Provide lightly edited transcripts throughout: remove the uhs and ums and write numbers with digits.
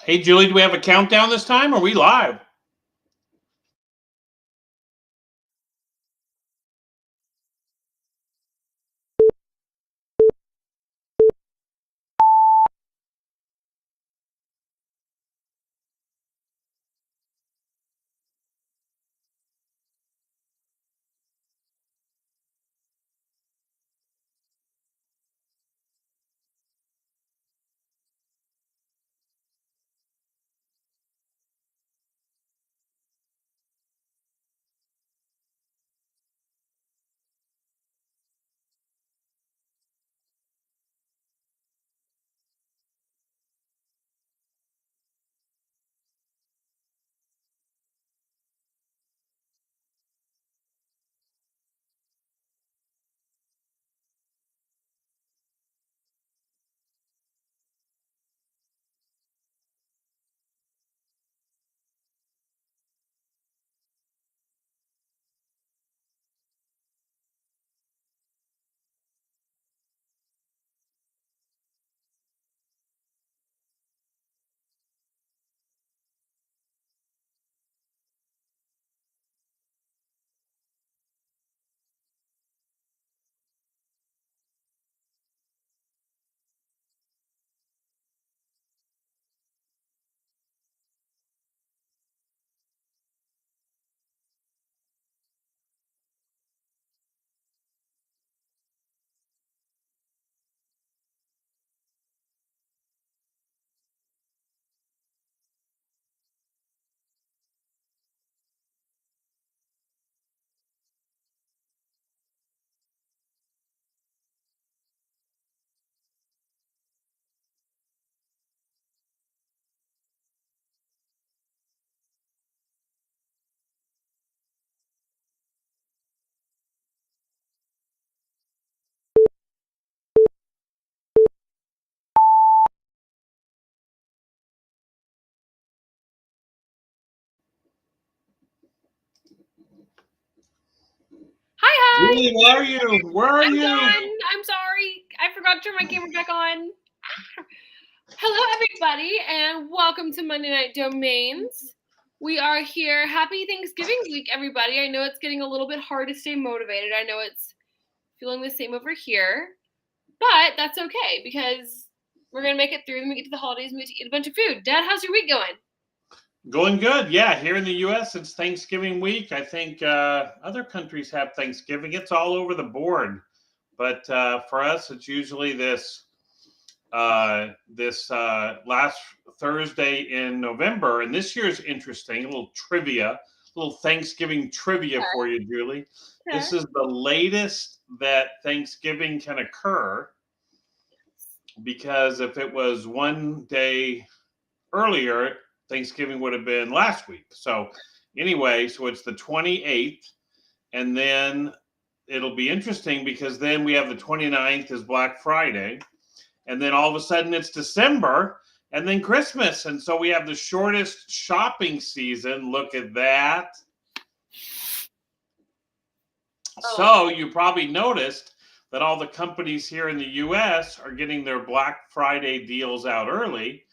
Hey, Julie, do we have a countdown this time? Or are we live? Hi. Julie, where are you? Where are you? Done. I'm sorry. I forgot to turn my camera back on. Hello, everybody, and welcome to Monday Night Domains. We are here. Happy Thanksgiving week, everybody. I know it's getting a little bit hard to stay motivated. I know it's feeling the same over here, but that's okay because we're going to make it through and we get to the holidays and we get to eat a bunch of food. Dad, how's your week going? Going good. Yeah, here in the U.S., it's Thanksgiving week. I think other countries have Thanksgiving. It's all over the board. But for us, it's usually this last Thursday in November. And this year is interesting. A little trivia, a little Thanksgiving trivia for you, Julie. Okay. This is the latest that Thanksgiving can occur, because if it was one day earlier, Thanksgiving would have been last week. So anyway, so it's the 28th, and then it'll be interesting because then we have the 29th is Black Friday, and then all of a sudden it's December, and then Christmas. And so we have the shortest shopping season. Look at that. So you probably noticed that all the companies here in the US are getting their Black Friday deals out early.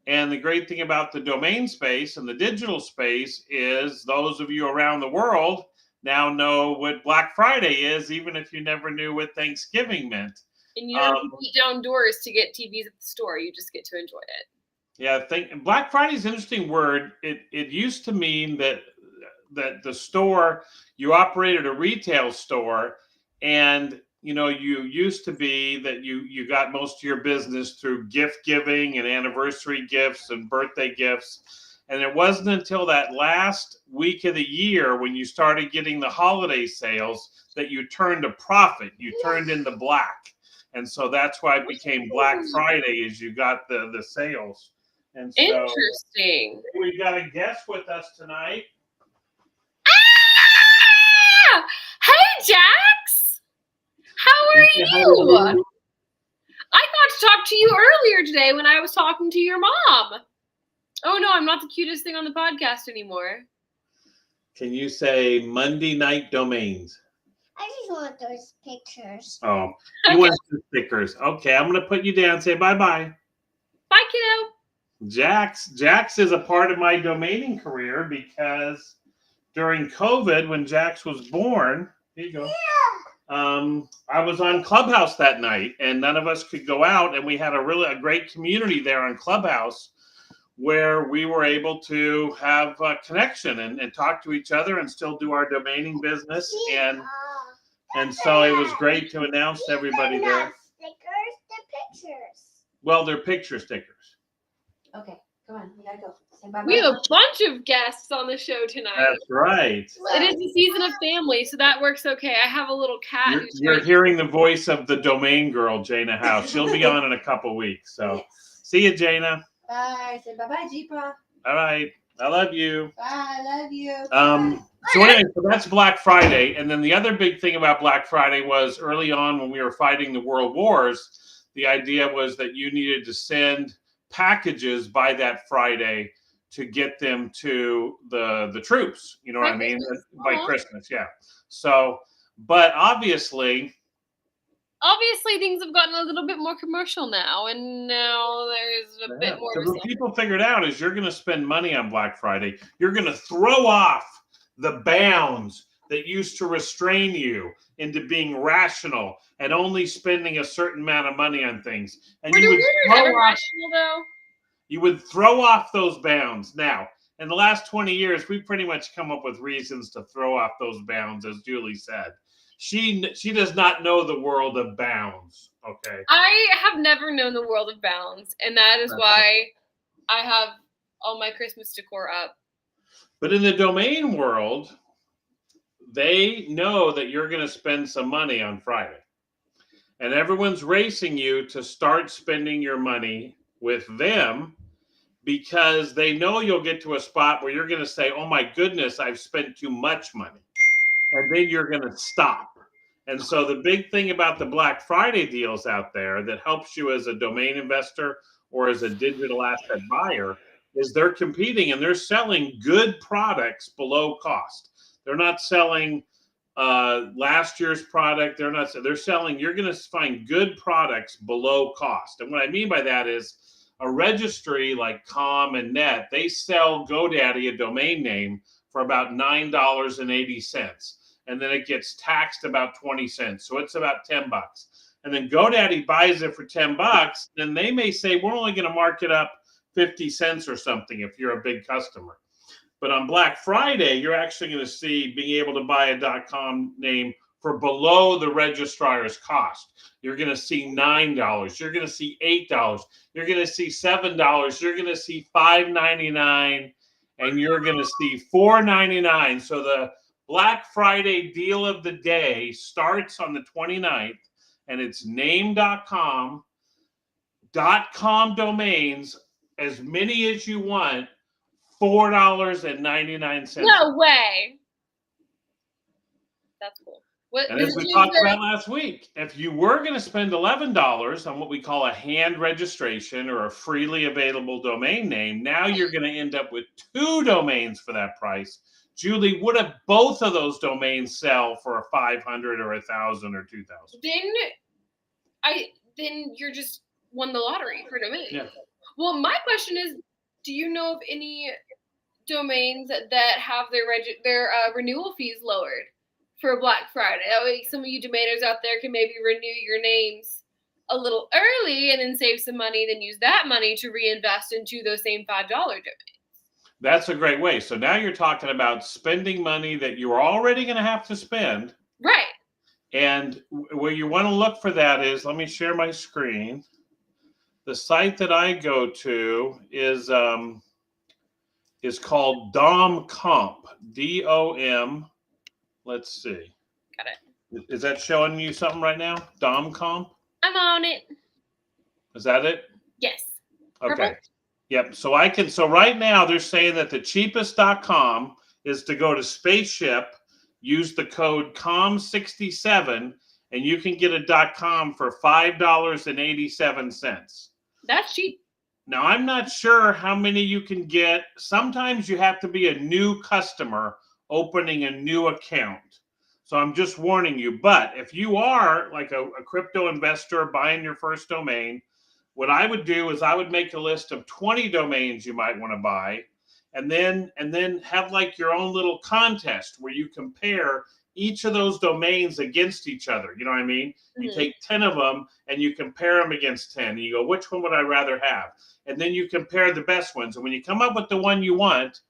And the great thing about the domain space and the digital space is those of you around the world now know what Black Friday is, even if you never knew what Thanksgiving meant. And you don't have to beat down doors to get TVs at the store. You just get to enjoy it. Yeah, Black Friday is an interesting word. It used to mean that the store, you operated a retail store, and you used to be that you got most of your business through gift giving and anniversary gifts and birthday gifts. And it wasn't until that last week of the year when you started getting the holiday sales that you turned a profit. You turned into black. And so that's why it became Black Friday, as you got the sales. And so interesting. We've got a guest with us tonight. Ah! Hey, Jax! How are you? I got to talk to you earlier today when I was talking to your mom. Oh, no, I'm not the cutest thing on the podcast anymore. Can you say Monday Night Domains? I just want those pictures. Oh, you want the stickers. Okay, I'm going to put you down. Say bye-bye. Bye, kiddo. Jax is a part of my domaining career because during COVID, when Jax was born, here you go. I was on Clubhouse that night, and none of us could go out, and we had a great community there on Clubhouse where we were able to have a connection and talk to each other and still do our domaining business. And so it was great to announce to everybody there. Stickers, the pictures. Well, they're picture stickers. Okay, come on, we gotta go. Say bye-bye. We have a bunch of guests on the show tonight. That's right. It is the season of family, so that works okay. I have a little cat. You're hearing the voice of the domain girl, Jana House. She'll be on in a couple weeks. So see you, Jana. Bye. Say bye-bye, Jeepa. All right. I love you. Bye, I love you. So anyway, so that's Black Friday. And then the other big thing about Black Friday was early on when we were fighting the world wars, the idea was that you needed to send packages by that Friday to get them to the troops. You know what I mean? By Christmas, yeah. So, but obviously things have gotten a little bit more commercial now, and now there's a bit more. So what people figured out is you're going to spend money on Black Friday. You're going to throw off the bounds that used to restrain you into being rational and only spending a certain amount of money on things. And you would throw off those bounds. Now, in the last 20 years, we've pretty much come up with reasons to throw off those bounds, as Julie said. She does not know the world of bounds, okay? I have never known the world of bounds, and that is why I have all my Christmas decor up. But in the domain world, they know that you're going to spend some money on Friday. And everyone's racing you to start spending your money with them because they know you'll get to a spot where you're going to say, oh my goodness, I've spent too much money. And then you're going to stop. And so the big thing about the Black Friday deals out there that helps you as a domain investor or as a digital asset buyer is they're competing and they're selling good products below cost. They're not selling last year's product. They're selling, you're going to find good products below cost. And what I mean by that is a registry like Com and Net, they sell GoDaddy, a domain name, for about $9.80. And then it gets taxed about 20 cents. So it's about $10. And then GoDaddy buys it for $10. Then they may say, we're only going to mark it up 50 cents or something if you're a big customer. But on Black Friday, you're actually going to see being able to buy a .com name for below the registrar's cost. You're going to see $9. You're going to see $8. You're going to see $7. You're going to see $5.99. And you're going to see $4.99. So the Black Friday deal of the day starts on the 29th, and it's name.com, .com domains, as many as you want, $4.99. No way. That's cool. And as we talked about last week, if you were going to spend $11 on what we call a hand registration or a freely available domain name, now you're going to end up with 2 domains for that price. Julie, would have both of those domains sell for a 500 or 1,000 or 2,000? Then you're just won the lottery for domain. Yeah. Well, my question is, do you know of any domains that have their renewal fees lowered for Black Friday? That way, some of you domainers out there can maybe renew your names a little early and then save some money, then use that money to reinvest into those same $5 domains. That's a great way. So now you're talking about spending money that you're already going to have to spend. Right. And where you want to look for that is, let me share my screen. The site that I go to is called DOMComp. DOM. Let's see. Got it. Is that showing you something right now? DOMComp? I'm on it. Is that it? Yes. Okay. Perfect. Yep. So right now they're saying that the cheapest .com is to go to Spaceship, use the code COM67, and you can get a .com for $5.87. That's cheap. Now, I'm not sure how many you can get. Sometimes you have to be a new customer opening a new account. So I'm just warning you. But if you are like a crypto investor buying your first domain, what I would do is I would make a list of 20 domains you might want to buy, and then have like your own little contest where you compare each of those domains against each other. You know what I mean? You take 10 of them and you compare them against 10. And you go, which one would I rather have? And then you compare the best ones. And when you come up with the one you want,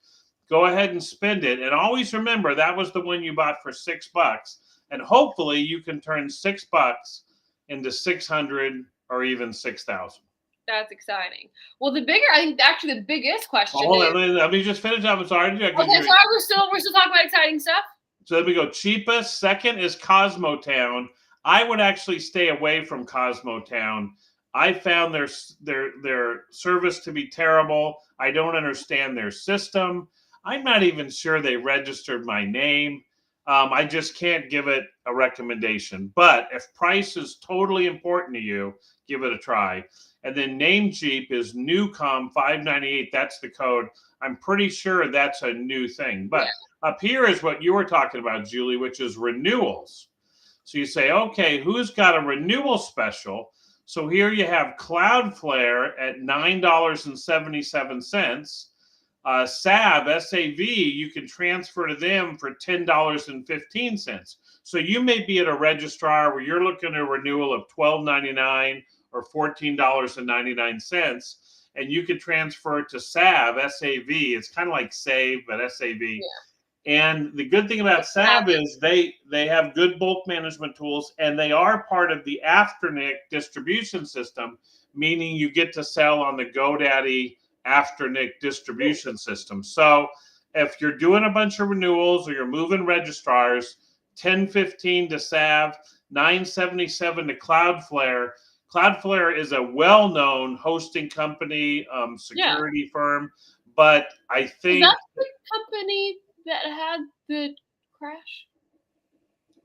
go ahead and spend it. And always remember that was the one you bought for $6. And hopefully you can turn $6 into 600 or even 6,000. That's exciting. Well, I think actually the biggest question is. Let me just finish up. I'm sorry. Okay, sorry, we're still talking about exciting stuff. So let me go. Cheapest. Second is Cosmotown. I would actually stay away from Cosmotown. I found their service to be terrible. I don't understand their system. I'm not even sure they registered my name. I just can't give it a recommendation. But if price is totally important to you, give it a try. And then Namecheap is Newcom 598. That's the code. I'm pretty sure that's a new thing. But up here is what you were talking about, Julie, which is renewals. So you say, okay, who's got a renewal special? So here you have Cloudflare at $9.77. SAV, S-A-V, you can transfer to them for $10.15. So you may be at a registrar where you're looking at a renewal of $12.99 or $14.99, and you can transfer it to SAV, S-A-V. It's kind of like Save, but S-A-V. Yeah. And the good thing about SAV is they have good bulk management tools, and they are part of the Afternic distribution system, meaning you get to sell on the GoDaddy Afternic distribution system. So if you're doing a bunch of renewals or you're moving registrars, $10.15 to SAV, $9.77 to Cloudflare. Cloudflare is a well-known hosting company, security firm, but I think... Is that the company that had the crash?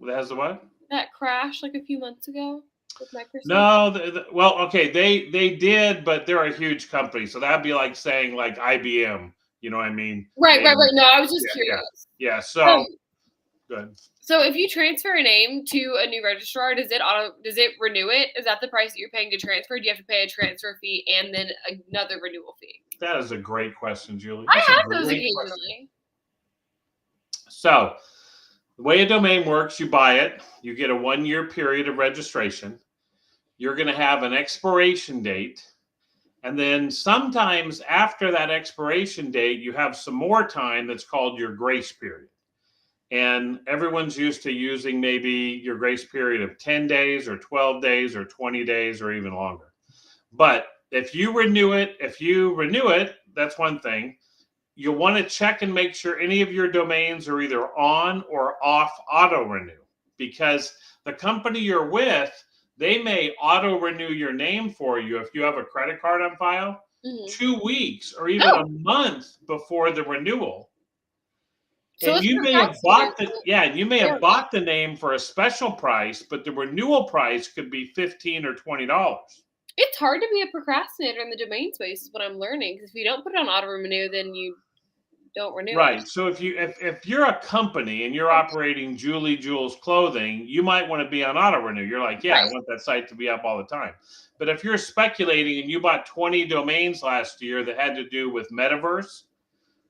That has the what? That crash like a few months ago with Microsoft? No, well, okay, they did, but they're a huge company, so that'd be like saying like IBM. You know what I mean? Right. No, I was just curious. Yeah. So, good. So if you transfer a name to a new registrar, does it renew it? Is that the price that you're paying to transfer? Do you have to pay a transfer fee and then another renewal fee? That is a great question, Julie. I have those occasionally. So the way a domain works, you buy it, you get a 1-year period of registration. You're going to have an expiration date. And then sometimes after that expiration date, you have some more time that's called your grace period. And everyone's used to using maybe your grace period of 10 days or 12 days or 20 days or even longer. But if you renew it, that's one thing. You'll want to check and make sure any of your domains are either on or off auto renew, because the company you're with, they may auto renew your name for you if you have a credit card on file 2 weeks or even a month before the renewal. So and you may have bought bought the name for a special price, but the renewal price could be $15 or $20. It's hard to be a procrastinator in the domain space, is what I'm learning. Because if you don't put it on auto renew, then you don't renew. Right. So if you're a company and you're operating Julie Jules Clothing, you might want to be on auto renew. You're like, I want that site to be up all the time. But if you're speculating and you bought 20 domains last year that had to do with metaverse,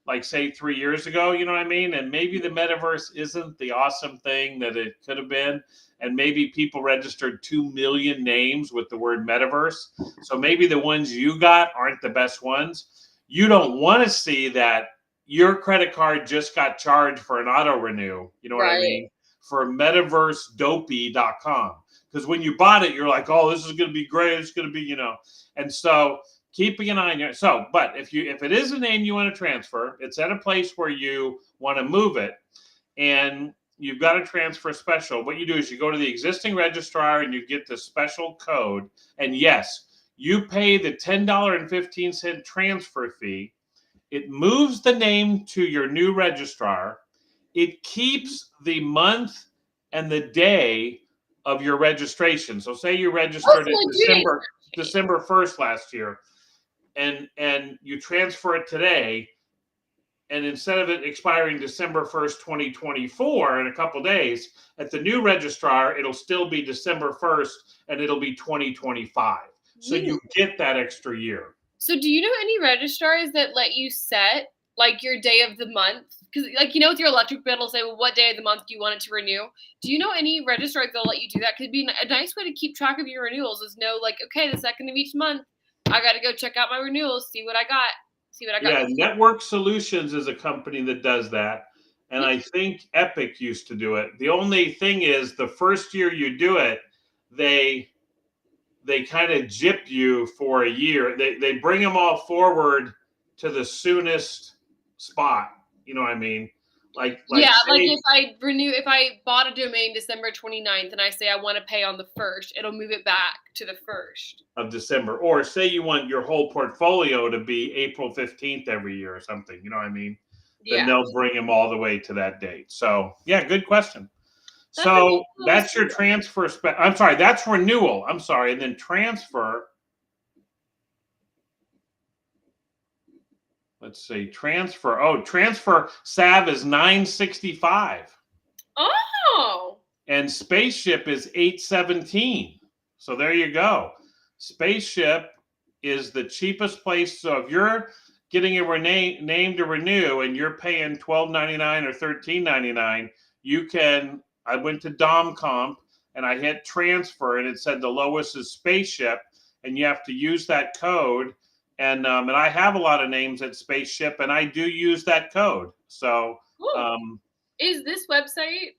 like say 3 years ago, you know what I mean? And maybe the metaverse isn't the awesome thing that it could have been. And maybe people registered 2 million names with the word metaverse. So maybe the ones you got aren't the best ones. You don't want to see that your credit card just got charged for an auto renew. You know what I mean? For metaversedopey.com. Because when you bought it, you're like, oh, this is going to be great. It's going to be, and so keeping an eye on your, but if it is a name you want to transfer, it's at a place where you want to move it and you've got a transfer special. What you do is you go to the existing registrar and you get the special code. And yes, you pay the $10.15 transfer fee. It moves the name to your new registrar. It keeps the month and the day of your registration. So say you registered in December 1st last year. And you transfer it today, and instead of it expiring December 1st, 2024 in a couple days, at the new registrar, it'll still be December 1st, and it'll be 2025. So you get that extra year. So do you know any registrars that let you set like your day of the month? Because like, you know, with your electric bill, it'll say, well, what day of the month do you want it to renew? Do you know any registrars that'll let you do that? Could be a nice way to keep track of your renewals is know like, okay, the second of each month, I got to go check out my renewals, see what I got. Yeah, Network Solutions is a company that does that. And I think Epic used to do it. The only thing is the first year you do it, they kind of jip you for a year. They bring them all forward to the soonest spot. You know what I mean? Like yeah, say, like if I bought a domain December 29th and I say I want to pay on the 1st, it'll move it back to the 1st of December. Or say you want your whole portfolio to be April 15th every year or something. You know what I mean? Yeah. Then they'll bring them all the way to that date. So yeah, good question. So that's your transfer. I'm sorry, that's renewal. I'm sorry, and then transfer. Let's see, transfer. Oh, transfer SAV is $965. Oh. And Spaceship is $817. So there you go. Spaceship is the cheapest place. So if you're getting a name to renew and you're paying $12.99 or $13.99, you can. I went to DomComp and I hit transfer and it said the lowest is Spaceship, and you have to use that code. And I have a lot of names at Spaceship, and I do use that code. So is this website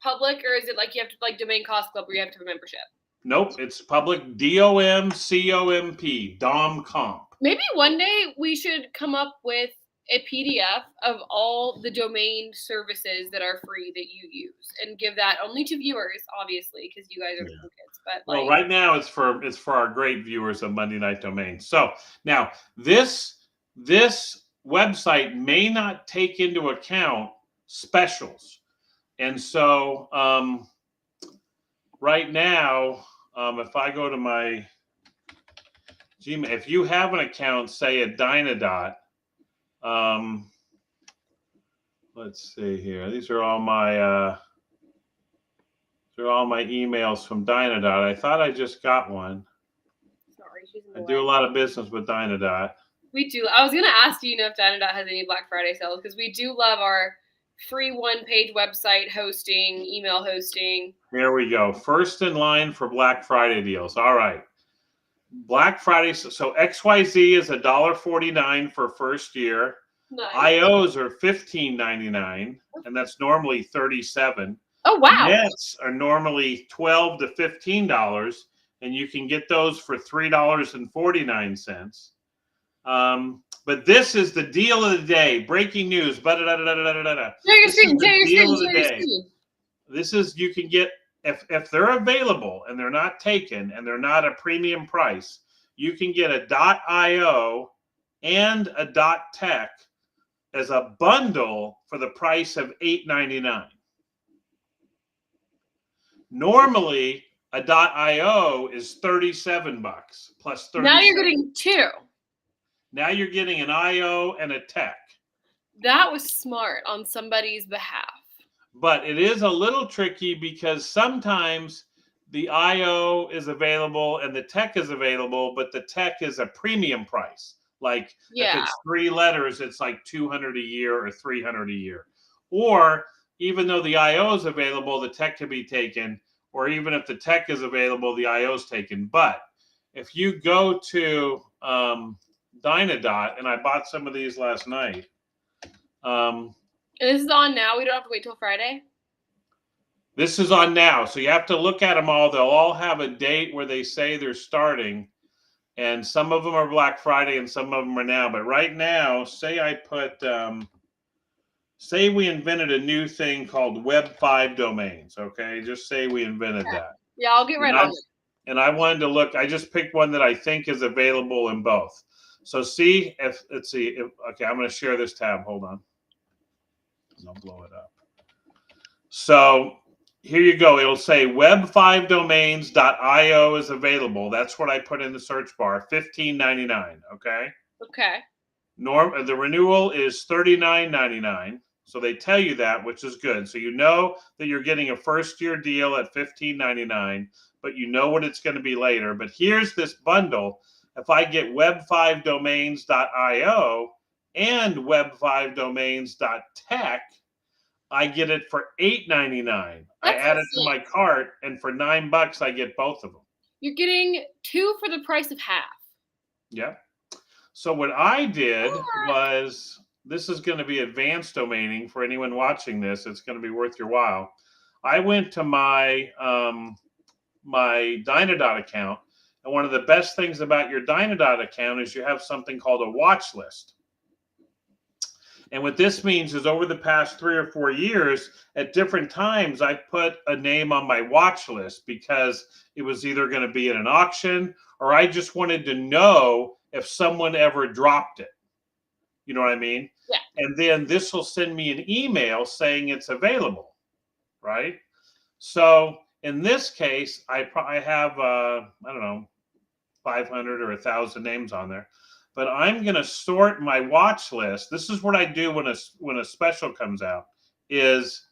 public, or is it like you have to like Domain Cost Club where you have to have a membership? Nope, it's public. DOMCOMP, DomComp. Maybe one day we should come up with a PDF of all the domain services that are free that you use and give that only to viewers, obviously, because you guys are the cool kids. But well, right now it's for our great viewers of Monday Night Domain. So now this website may not take into account specials, and so right now, if I go to my Gmail, if you have an account, say at Dynadot. Let's see here. These are all my emails from Dynadot. I thought I just got one. Sorry, she's in the I way. do a lot of business with Dynadot. We do. I was gonna ask you, if Dynadot has any Black Friday sales, because we do love our free one-page website hosting, email hosting. Here we go. First in line for Black Friday deals. All right. Black Friday. So XYZ is $1.49 for first year. Nice. IOs are $15.99, and that's normally $37. Oh wow! Nets are normally $12 to $15, and you can get those for $3.49. But this is the deal of the day. Breaking news. Share your screen. This is you can get if they're available and they're not taken and they're not a premium price. You can get a .io and a .tech as a bundle for the price of $8.99. Normally, a .io is $37 plus 30. Now you're getting two. Now you're getting an IO and a tech. That was smart on somebody's behalf. But it is a little tricky because sometimes the IO is available and the tech is available, but the tech is a premium price. Like if it's 3 letters, it's like $200 a year or $300 a year. Or even though the IO is available, the tech can be taken. Or even if the tech is available, the IO is taken. But if you go to Dynadot, and I bought some of these last night. And this is on now. We don't have to wait till Friday. This is on now, so you have to look at them all. They'll all have a date where they say they're starting, and some of them are Black Friday and some of them are now. But right now, say I put, say we invented a new thing called Web 5 domains. Okay, just say we invented that. Yeah, I'll get right on it. And I wanted to look. I just picked one that I think is available in both. So see if let's see. Okay, I'm going to share this tab. Hold on. I'll blow it up. So here you go. It'll say web5domains.io is available. That's what I put in the search bar. $15.99. Okay. Okay. The renewal is $39.99. So they tell you that, which is good. So you know that you're getting a first-year deal at $15.99, but you know what it's going to be later. But here's this bundle. If I get web5domains.io and web5domains.tech, I get it for $8.99. I add it to my cart, and for $9, I get both of them. You're getting 2 for the price of half. Yeah. So what I did was, this is going to be advanced domaining for anyone watching this. It's going to be worth your while. I went to my my Dynadot account, and one of the best things about your Dynadot account is you have something called a watch list. And what this means is over the past 3 or 4 years, at different times, I put a name on my watch list because it was either going to be in an auction or I just wanted to know if someone ever dropped it. You know what I mean? Yeah. And then this will send me an email saying it's available, right? So in this case, I have, I don't know, 500 or 1,000 names on there. But I'm going to sort my watch list. This is what I do when a special comes out. Is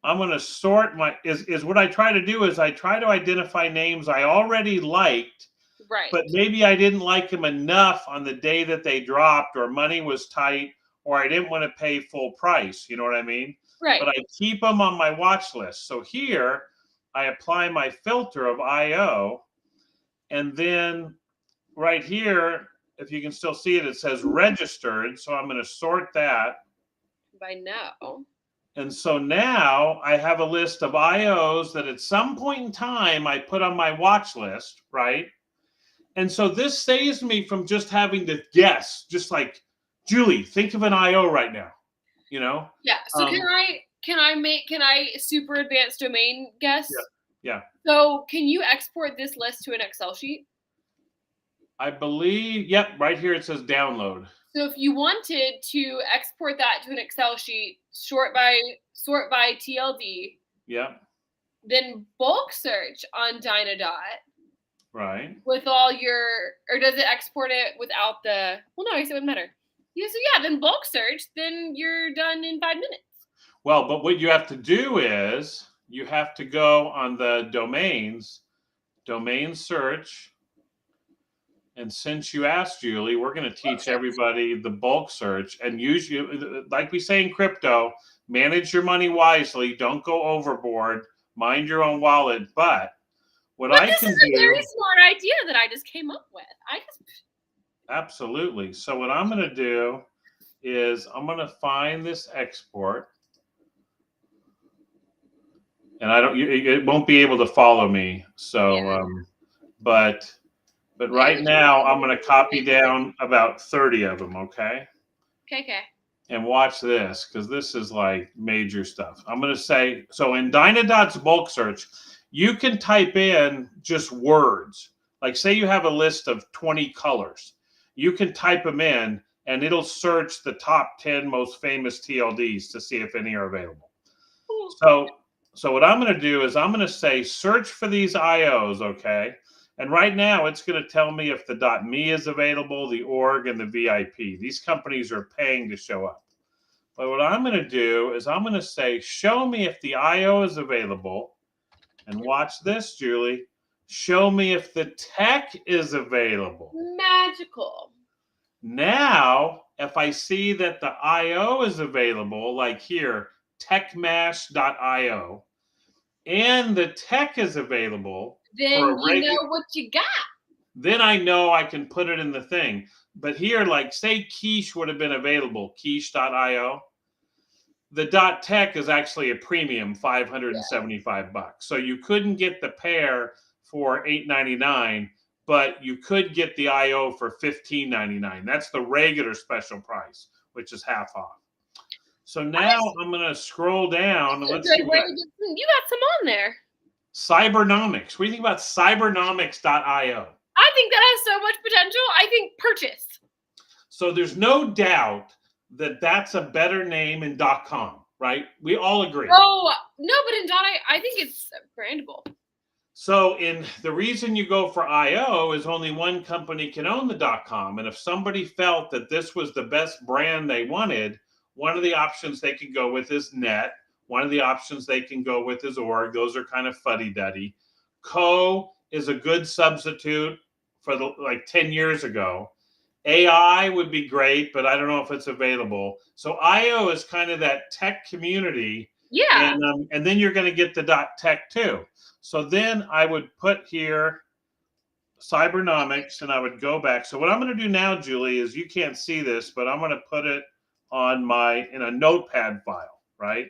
I'm going to sort my is what I try to do is I try to identify names I already liked, right? But maybe I didn't like them enough on the day that they dropped, or money was tight, or I didn't want to pay full price. You know what I mean? Right. But I keep them on my watch list. So here I apply my filter of IO, and then right here, if you can still see it, it says registered. So I'm going to sort that by no. And so now I have a list of IOs that at some point in time I put on my watch list, right? And so this saves me from just having to guess, just like, Julie, think of an IO right now, you know? Yeah. So can I super advanced domain guess? Yeah. So can you export this list to an Excel sheet? I believe, yep, right here it says download. So if you wanted to export that to an Excel sheet, sort by TLD. Yep. Then bulk search on Dynadot. Right. With all your, or does it export it without the? Well, no, I guess it wouldn't matter. Yeah. So yeah, then bulk search. Then you're done in 5 minutes. Well, but what you have to do is you have to go on the domains, domain search. And since you asked, Julie, we're going to teach everybody the bulk search and use you, like we say in crypto, manage your money wisely. Don't go overboard. Mind your own wallet. But this is a very smart idea that I just came up with. Absolutely. So what I'm going to do is I'm going to find this export. And it won't be able to follow me. So, but right now, I'm going to copy down about 30 of them, okay? Okay. And watch this, because this is like major stuff. I'm going to say, so in Dynadot's bulk search, you can type in just words. Like say you have a list of 20 colors. You can type them in, and it'll search the top 10 most famous TLDs to see if any are available. So what I'm going to do is I'm going to say, search for these IOs, okay? And right now, it's going to tell me if the .me is available, the org, and the VIP. These companies are paying to show up. But what I'm going to do is I'm going to say, show me if the IO is available. And watch this, Julie. Show me if the tech is available. Magical. Now, if I see that the IO is available, like here, techmash.io, and the tech is available, then you know what you got. Then I know I can put it in the thing. But here, like say Quiche would have been available, quiche.io. The .tech is actually a premium, $575. So you couldn't get the pair for $8.99, but you could get the IO for $15.99. That's the regular special price, which is half off. So now I'm going to scroll down. Let's see. You got some on there. Cybernomics. What do you think about cybernomics.io? I think that has so much potential. I think purchase. So there's no doubt that that's a better name in .com, right? We all agree. Oh, no, but in I think it's brandable. So the reason you go for IO is only one company can own the .com. And if somebody felt that this was the best brand they wanted, One of the options they can go with is net. One of the options they can go with is org. Those are kind of fuddy-duddy. Co is a good substitute for like 10 years ago. AI would be great, but I don't know if it's available. So IO is kind of that tech community. Yeah. And then you're going to get the .tech too. So then I would put here Cybernomics, and I would go back. So what I'm going to do now, Julie, is you can't see this, but I'm going to put it on in a notepad file, right?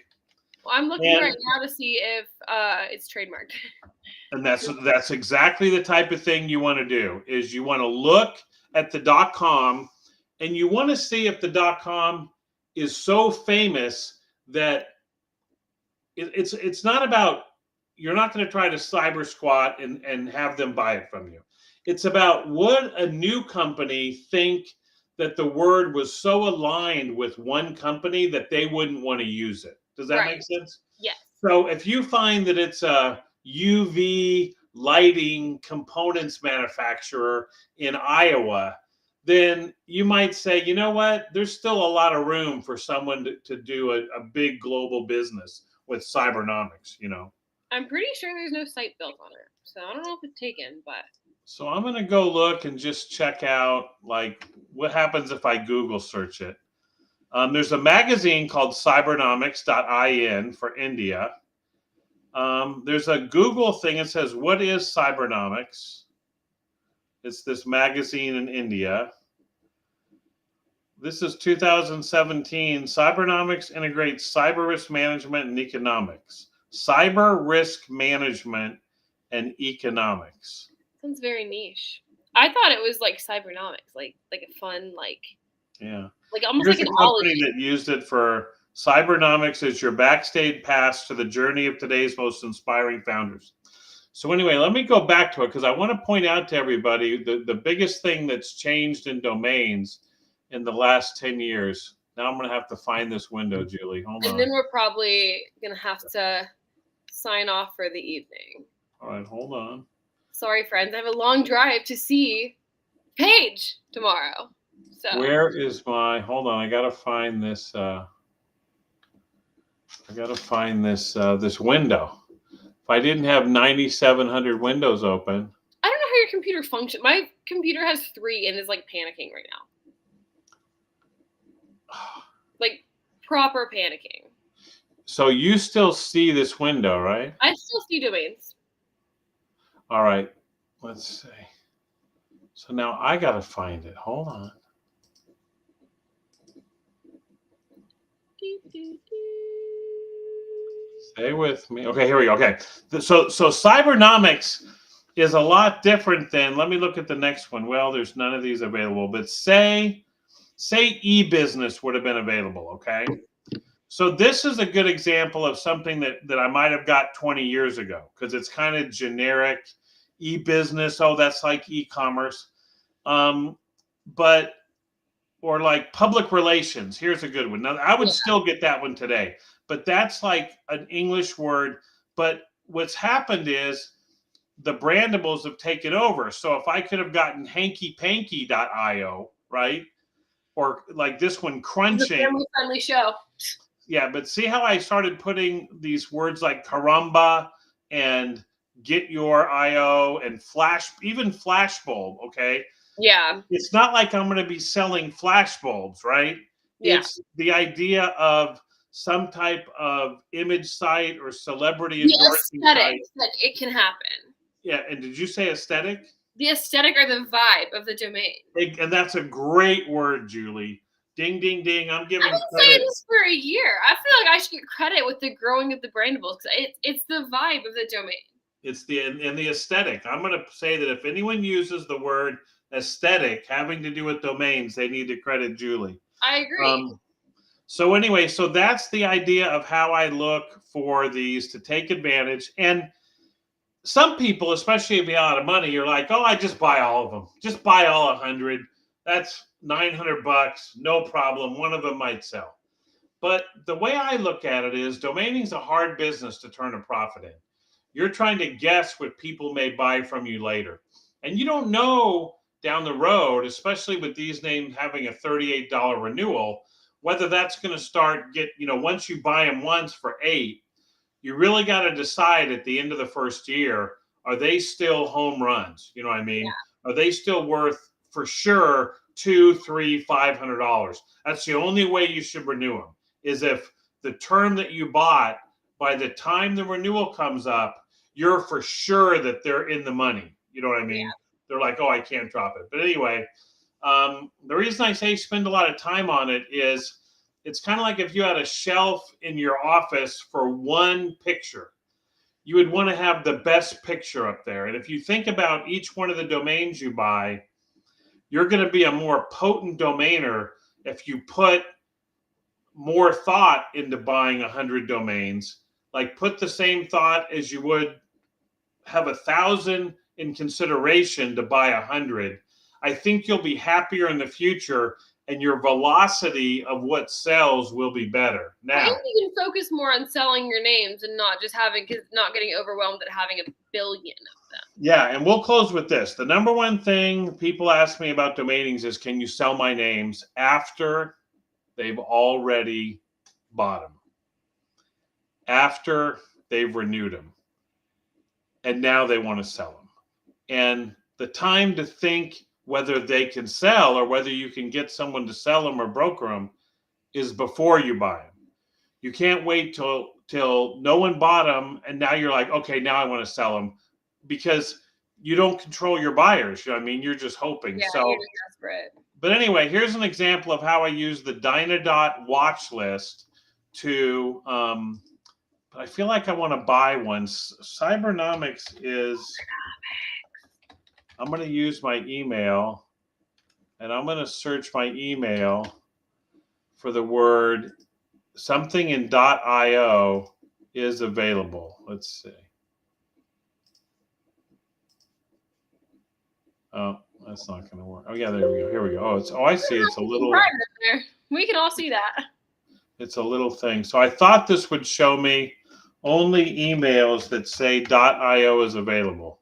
Well, I'm looking right now to see if it's trademarked. And that's exactly the type of thing you want to do, is you want to look at the .com, and you want to see if the .com is so famous that it's not about, you're not going to try to cyber squat and have them buy it from you. It's about, would a new company think that the word was so aligned with one company that they wouldn't want to use it? Does that make sense? Yes. So if you find that it's a UV lighting components manufacturer in Iowa, then you might say, you know what, there's still a lot of room for someone to do a big global business with Cybernomics, you know. I'm pretty sure there's no site built on it, so I don't know if it's taken, but. So I'm going to go look and just check out, like, what happens if I Google search it. There's a magazine called cybernomics.in for India. There's a Google thing that says, what is Cybernomics? It's this magazine in India. This is 2017. Cybernomics integrates cyber risk management and economics. Cyber risk management and economics. Sounds very niche. I thought it was like Cybernomics, like a fun, yeah, like almost here's like an a company that used it for Cybernomics is your backstage pass to the journey of today's most inspiring founders. So anyway, let me go back to it because I want to point out to everybody the biggest thing that's changed in domains in the last 10 years. Now I'm going to have to find this window, Julie. Hold on. And then we're probably going to have to sign off for the evening. All right, hold on. Sorry, friends. I have a long drive to see Paige tomorrow. So where is my, hold on, I got to find this, this window. If I didn't have 9,700 windows open. I don't know how your computer functions. My computer has 3 and is like panicking right now. Like proper panicking. So you still see this window, right? I still see domains. All right, let's see. So now I got to find it. Hold on. Stay with me. Okay, here we go. Okay. So Cybernomics is a lot different than, let me look at the next one. Well, there's none of these available, but say e-business would have been available, okay? So this is a good example of something that I might have got 20 years ago because it's kind of generic. E-business, oh, that's like e-commerce. But, or like public relations, here's a good one. Now, I would still get that one today, but that's like an English word. But what's happened is the brandables have taken over. So if I could have gotten hankypanky.io, right? Or like this one, crunching. It's a family-friendly show. Yeah, but see how I started putting these words like caramba and get your IO and flash, even flashbulb, okay? Yeah. It's not like I'm going to be selling flashbulbs, right? Yeah. It's the idea of some type of image site or celebrity the endorsing aesthetic site. that it can happen. Yeah, and did you say aesthetic? The aesthetic or the vibe of the domain. And that's a great word, Julie. Ding, ding, ding. I'm giving I've been credit. saying this for a year. I feel like I should get credit with the growing of the brandables because it's the vibe of the domain. It's the aesthetic. I'm going to say that if anyone uses the word aesthetic having to do with domains, they need to credit Julie. I agree. So anyway, so that's the idea of how I look for these to take advantage. And some people, especially if you have a lot of money, you're like, oh, I just buy all of them. Just buy all 100. That's $900, no problem. One of them might sell. But the way I look at it is domaining is a hard business to turn a profit in. You're trying to guess what people may buy from you later. And you don't know down the road, especially with these names having a $38 renewal, whether that's going to start once you buy them once for 8, you really got to decide at the end of the first year, are they still home runs? You know what I mean? Yeah. Are they still worth for sure $200, $300, $500? That's the only way you should renew them, is if the term that you bought, by the time the renewal comes up, you're for sure that they're in the money. You know what I mean? Yeah. They're like, oh, I can't drop it. But anyway, the reason I say spend a lot of time on it is it's kind of like if you had a shelf in your office for one picture. You would want to have the best picture up there. And if you think about each one of the domains you buy, you're going to be a more potent domainer if you put more thought into buying 100 domains. Like, put the same thought as you would have 1,000 in consideration to buy 100. I think you'll be happier in the future, and your velocity of what sells will be better. Now, I think you can focus more on selling your names and not just not getting overwhelmed at having a billion of them. yeah, and we'll close with this. The number one thing people ask me about domainings is, can you sell my names after they've already bought them, after they've renewed them, and now they want to sell them? And the time to think whether they can sell or whether you can get someone to sell them or broker them is before you buy them. You can't wait till no one bought them and now you're like, okay, now I want to sell them, because you don't control your buyers. You know what I mean? You're just hoping. Yeah, So, you're desperate. but anyway, here's an example of how I use the Dynadot watch list to, but I feel like I want to buy one. Cybernomics is, I'm going to use my email, and I'm going to search my email for the word something in .io is available. Let's see. Oh, that's not going to work. Oh, yeah, there we go. Here we go. Oh, I see. It's a little. There. We can all see that. It's a little thing. So I thought this would show me only emails that say .io is available.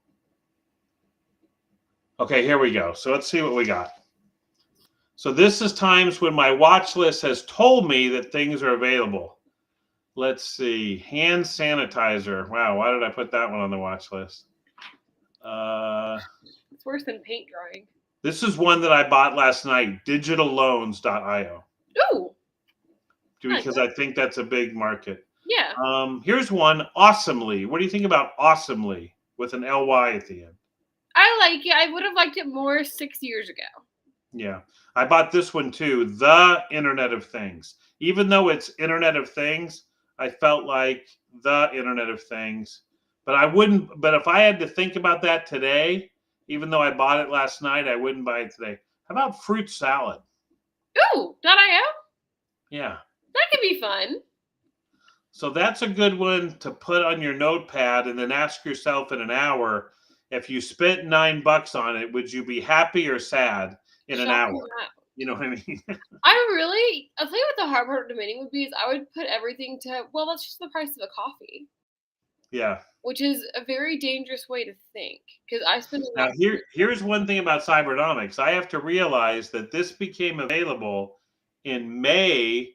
Okay, here we go. So let's see what we got. So this is times when my watch list has told me that things are available. Let's see. Hand sanitizer. Wow, why did I put that one on the watch list? It's worse than paint drawing. This is one that I bought last night, digitalloans.io. Ooh. Because I think that's a big market. Yeah. Here's one, Awesomely. What do you think about Awesomely with an LY at the end? I like it. I would have liked it more 6 years ago. Yeah. I bought this one too, the Internet of Things. Even though it's Internet of Things, I felt like the Internet of Things. But if I had to think about that today, even though I bought it last night, I wouldn't buy it today. How about Fruit Salad? Ooh, .io? Yeah. That could be fun. So that's a good one to put on your notepad and then ask yourself in an hour, if you spent $9 on it, would you be happy or sad in an hour? You know what I mean? I'll tell you what the hard part of domaining would be is I would put everything to, well, that's just the price of a coffee. Yeah. Which is a very dangerous way to think, because I spend a Now lot. Here's one thing about Cybernomics. I have to realize that this became available in May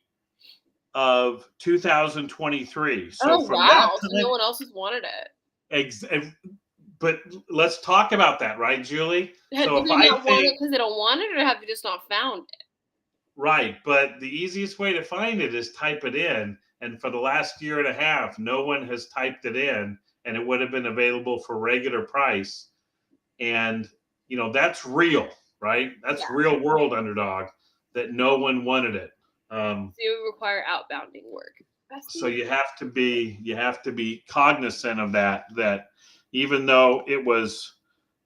of 2023. So from that time, So no one else has wanted it. But let's talk about that, right, Julie? So if I not want it because they don't want it, or have they just not found it? Right, but the easiest way to find it is type it in. And for the last year and a half, no one has typed it in, and it would have been available for regular price. And, that's real, right? That's real world, Underdog, that no one wanted it. So it would require outbounding work. So you have to be cognizant of that even though it was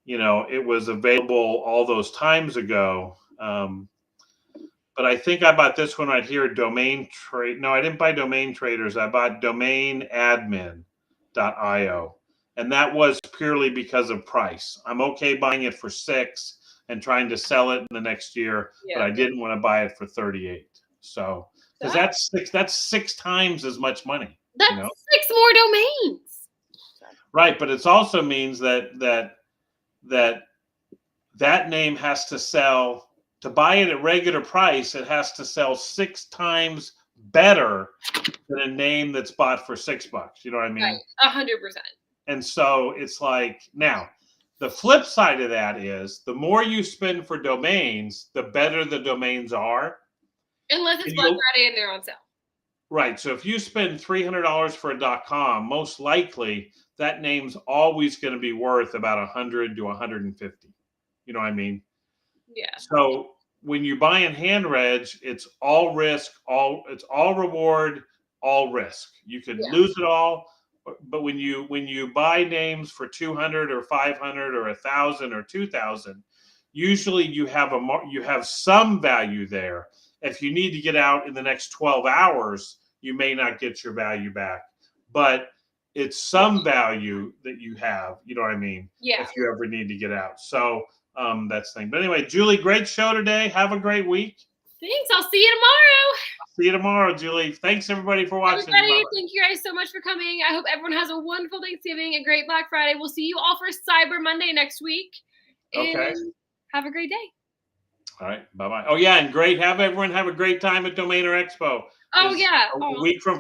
available all those times ago. But I think I bought this one right here, Domain Trade. No, I didn't buy Domain Traders. I bought domainadmin.io. And that was purely because of price. I'm okay buying it for $6 and trying to sell it in the next year, but I didn't want to buy it for $38. So, because that's 6 times as much money. That's 6 more domains. Right, but it also means that name has to sell to buy it at regular price, it has to sell 6 times better than a name that's bought for $6. You know what I mean? Right. 100%. And so it's like, now the flip side of that is the more you spend for domains, the better the domains are. Unless it's And Black Friday and they're on sale. Right. So if you spend $300 for a .com, most likely that name's always going to be worth about 100 to 150. You know what I mean? Yeah. So when you buy in hand reg, it's all risk, it's all reward, all risk. You could lose it all, but when you buy names for 200 or 500 or 1,000 or 2,000, usually you have some value there. If you need to get out in the next 12 hours, you may not get your value back, but it's some value that you have. You know what I mean? Yeah. If you ever need to get out. So that's the thing. But anyway, Julie, great show today. Have a great week. Thanks. I'll see you tomorrow. See you tomorrow, Julie. Thanks everybody for watching. Everybody, Bye-bye. thank you guys so much for coming. I hope everyone has a wonderful Thanksgiving, a great Black Friday. We'll see you all for Cyber Monday next week. Okay. And have a great day. All right. Bye-bye. Oh, yeah. And have everyone have a great time at Domainer Expo. Oh, yeah. A week from